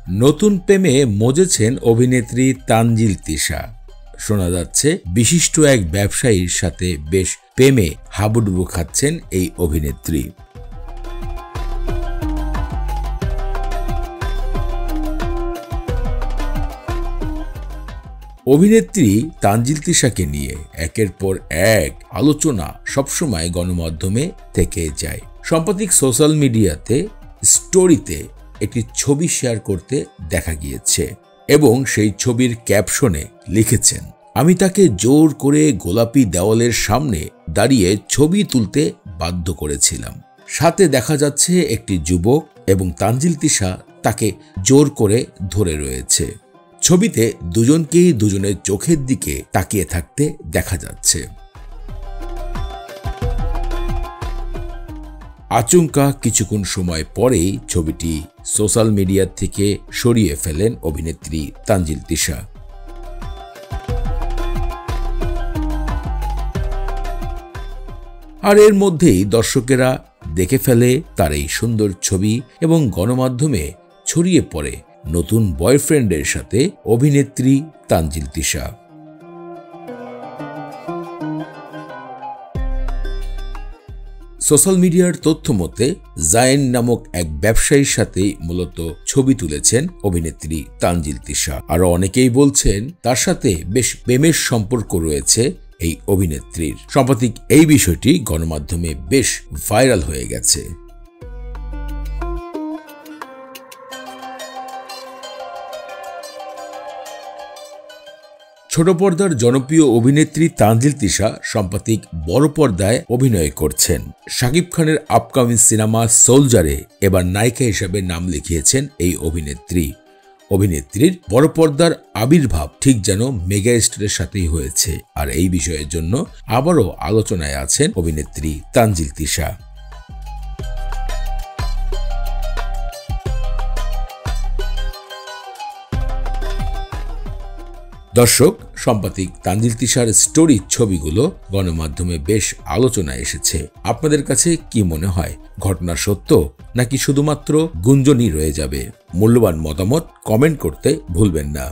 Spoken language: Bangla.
নতুন প্রেমে মজেছেন অভিনেত্রী তানজিল তিশা। শোনা যাচ্ছে বিশিষ্ট এক ব্যবসায়ীর সাথে বেশ প্রেমে হাবুডুবু খাচ্ছেন এই অভিনেত্রী। অভিনেত্রী তানজিল তিশাকে নিয়ে একের পর এক আলোচনা সবসময় গণমাধ্যমে থেকে যায়। সম্প্রতি সোশ্যাল মিডিয়াতে স্টোরিতে একটি ছবি শেয়ার করতে দেখা গিয়েছে এবং সেই ছবির ক্যাপশনে লিখেছেন, আমি তাকে জোর করে গোলাপি দেওয়ালের সামনে দাঁড়িয়ে ছবি তুলতে বাধ্য করেছিলাম। সাথে দেখা যাচ্ছে একটি যুবক এবং তানজিল তিশা তাকে জোর করে ধরে রয়েছে। ছবিতে দুজনকেই দুজনের চোখের দিকে তাকিয়ে থাকতে দেখা যাচ্ছে। আচমকা কিছুক্ষণ সময় পরেই ছবিটি সোশ্যাল মিডিয়া থেকে সরিয়ে ফেলেন অভিনেত্রী তানজিল তিশা। আর এর মধ্যেই দর্শকেরা দেখে ফেলে তার এই সুন্দর ছবি এবং গণমাধ্যমে ছড়িয়ে পড়ে নতুন বয়ফ্রেন্ডের সাথে অভিনেত্রী তানজিল তিশা। সোশ্যাল মিডিয়ার তথ্য মতে জায়েন নামক এক ব্যবসায়ীর সাথে মূলত ছবি তুলেছেন অভিনেত্রী তানজিল তিশা। আরো অনেকেই বলছেন তার সাথে বেশ প্রেমের সম্পর্ক রয়েছে এই অভিনেত্রীর। সাম্প্রতিক এই বিষয়টি গণমাধ্যমে বেশ ভাইরাল হয়ে গেছে। ছোট পর্দার জনপ্রিয় অভিনেত্রী তানজিল তিশা সাম্প্রতিক বড় পর্দায় অভিনয় করছেন। শাকিব খানের আপকামিং সিনেমা সোলজারে এবার নায়িকা হিসেবে নাম লিখিয়েছেন এই অভিনেত্রীর বড় পর্দার আবির্ভাব ঠিক যেন মেগা স্টারের সাথেই হয়েছে। আর এই বিষয়ের জন্য আবারও আলোচনায় আছেন অভিনেত্রী তানজিল তিশা। দর্শক, সাম্প্রতিক তানজিল তিশার স্টোরি ছবিগুলো গণমাধ্যমে বেশ আলোচনায় এসেছে। আপনাদের কাছে কি মনে হয়, ঘটনা সত্য নাকি শুধুমাত্র গুঞ্জনই রয়ে যাবে? মূল্যবান মতামত কমেন্ট করতে ভুলবেন না।